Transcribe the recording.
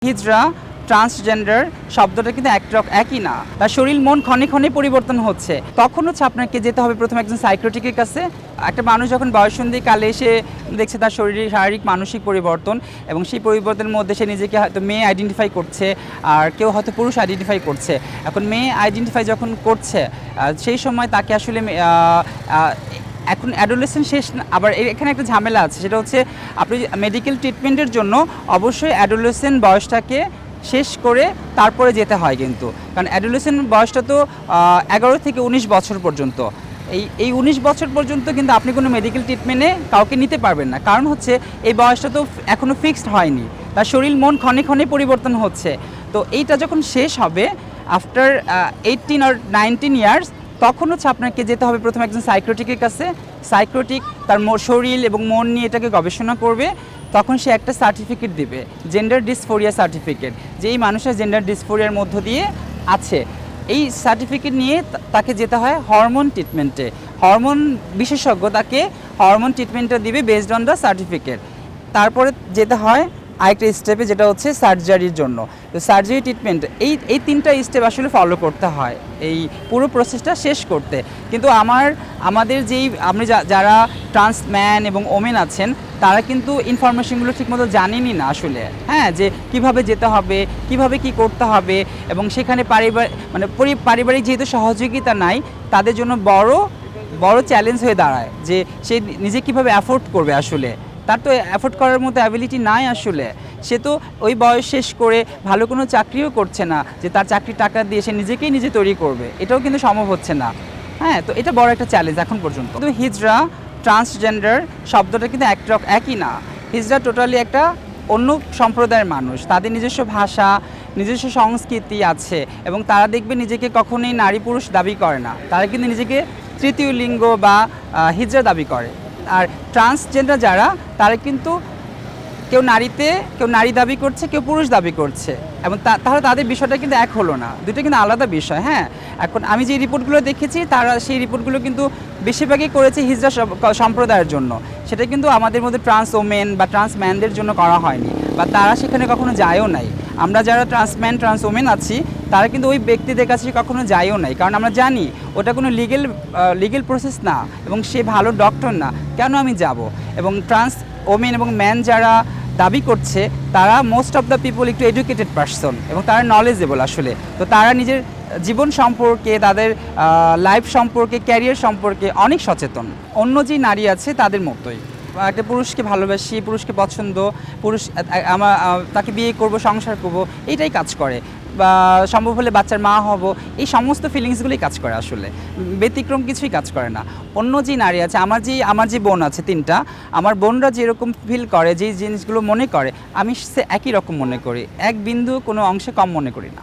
হিজড়া transgender শব্দটা কিন্তু একই না। তার শরীর মন ক্ষণে ক্ষণে পরিবর্তন হচ্ছে। তখন হচ্ছে আপনাকে যেতে হবে প্রথমে একজন সাইকিয়াট্রিকের কাছে। একটা মানুষ যখন বয়ঃসন্ধি কালে এসে দেখছে তার শরীরে শারীরিক মানসিক পরিবর্তন এবং সেই পরিবর্তনের মধ্যে সে নিজেকে হয়তো মেয়ে আইডেন্টিফাই করছে, আর কেউ হয়তো পুরুষ আইডেন্টিফাই করছে। এখন মেয়ে আইডেন্টিফাই যখন করছে সেই সময় তাকে আসলে এখন অ্যাডোলেসেন্ট শেষ না, আবার এখানে একটা ঝামেলা আছে, সেটা হচ্ছে আপনি মেডিকেল ট্রিটমেন্টের জন্য অবশ্যই অ্যাডোলেসেন্ট বয়সটাকে শেষ করে তারপরে যেতে হয় কিন্তু, কারণ অ্যাডোলেসেন্ট বয়সটা তো 11 থেকে 19 বছর পর্যন্ত। এই 19 বছর পর্যন্ত কিন্তু আপনি কোনো মেডিকেল ট্রিটমেন্টে কাউকে নিতে পারবেন না, কারণ হচ্ছে এই বয়সটা তো এখনও ফিক্সড হয়নি, তার শরীর মন ক্ষণে ক্ষণে পরিবর্তন হচ্ছে। তো এইটা যখন শেষ হবে আফটার 18 or 19 ইয়ার্স, তখন হচ্ছে আপনাকে যেতে হবে প্রথমে একজন সাইকিয়াট্রিকের কাছে। সাইকিয়াট্রিক তার শরীর এবং মন নিয়ে এটাকে গবেষণা করবে, তখন সে একটা সার্টিফিকেট দিবে, জেন্ডার ডিসফোরিয়া সার্টিফিকেট, যে এই মানুষের জেন্ডার ডিসফোরিয়ার মধ্য দিয়ে আছে। এই সার্টিফিকেট নিয়ে তাকে যেতে হয় হরমোন ট্রিটমেন্টে। হরমোন বিশেষজ্ঞ তাকে হরমোন ট্রিটমেন্টটা দিবে বেসড অন দ্য সার্টিফিকেট। তারপরে যেতে হয় আরেকটা স্টেপে, যেটা হচ্ছে সার্জারির জন্য। তো সার্জারি ট্রিটমেন্ট, এই তিনটা স্টেপ আসলে ফলো করতে হয় এই পুরো প্রসেসটা শেষ করতে। কিন্তু আমাদের আপনি যারা ট্রান্স ম্যান এবং ওমেন আছেন, তারা কিন্তু ইনফরমেশনগুলো ঠিকমতো জানেনই না আসলে, হ্যাঁ, যে কিভাবে যেতে হবে, কিভাবে কি করতে হবে, এবং সেখানে পারিবারিক যেহেতু সহযোগিতা নাই, তাদের জন্য বড় চ্যালেঞ্জ হয়ে দাঁড়ায় যে সে নিজে কিভাবে অ্যাফোর্ড করবে। আসলে তার তো অ্যাফোর্ড করার মতো অ্যাবিলিটি নাই আসলে। সে তো ওই বয়স শেষ করে ভালো কোনো চাকরিও করছে না যে তার চাকরির টাকা দিয়ে সে নিজে তৈরি করবে, এটাও কিন্তু সম্ভব হচ্ছে না। হ্যাঁ, তো এটা বড় একটা চ্যালেঞ্জ এখন পর্যন্ত। কিন্তু হিজড়া ট্রান্সজেন্ডার শব্দটা কিন্তু একই না। হিজড়া টোটালি একটা অন্য সম্প্রদায়ের মানুষ, তাদের নিজস্ব ভাষা, নিজস্ব সংস্কৃতি আছে, এবং তারা দেখবে নিজেকে কখনোই নারী পুরুষ দাবি করে না, তারা কিন্তু নিজেকে তৃতীয় লিঙ্গ বা হিজড়া দাবি করে। আর ট্রান্সজেন্ডার যারা, তারা কিন্তু কেউ নারী দাবি করছে, কেউ পুরুষ দাবি করছে, এবং তাহলে তাদের বিষয়টা কিন্তু এক হলো না, দুটো কিন্তু আলাদা বিষয়। হ্যাঁ, এখন আমি যে রিপোর্টগুলো দেখেছি, তারা সেই রিপোর্টগুলো কিন্তু বেশিরভাগই করেছে হিজড়া সম্প্রদায়ের জন্য, সেটা কিন্তু আমাদের মধ্যে ট্রান্স ওমেন বা ট্রান্স ম্যানদের জন্য করা হয়নি, বা তারা সেখানে কখনো যায়ও নাই। আমরা যারা ট্রান্স ম্যান ট্রান্স ওমেন আছি, তারা কিন্তু ওই ব্যক্তিদের কাছে কখনো যায়ও নাই, কারণ আমরা জানি ওটা কোনো লিগেল প্রসেস না, এবং সে ভালো ডক্টর না, কেন আমি যাব। এবং ট্রান্স ওমেন এবং ম্যান যারা দাবি করছে, তারা মোস্ট অফ দ্য পিপল একটু এডুকেটেড পারসন, এবং তারা নলেজেবল আসলে। তো তারা নিজের জীবন সম্পর্কে, তাদের লাইফ সম্পর্কে, ক্যারিয়ার সম্পর্কে অনেক সচেতন, অন্য যে নারী আছে তাদের মতোই। একটা পুরুষকে ভালোবাসি, পুরুষকে পছন্দ, তাকে বিয়ে করব, সংসার করব, এইটাই কাজ করে, বা সম্ভব হলে বাচ্চার মা হব, এই সমস্ত ফিলিংসগুলোই কাজ করে আসলে, ব্যতিক্রম কিছুই কাজ করে না। অন্য যে নারী আছে, আমার যে বোন আছে 3টা, আমার বোনরা যেরকম ফিল করে, যেই জিনিসগুলো মনে করে, আমি সে একই রকম মনে করি, এক বিন্দু কোনো অংশে কম মনে করি না।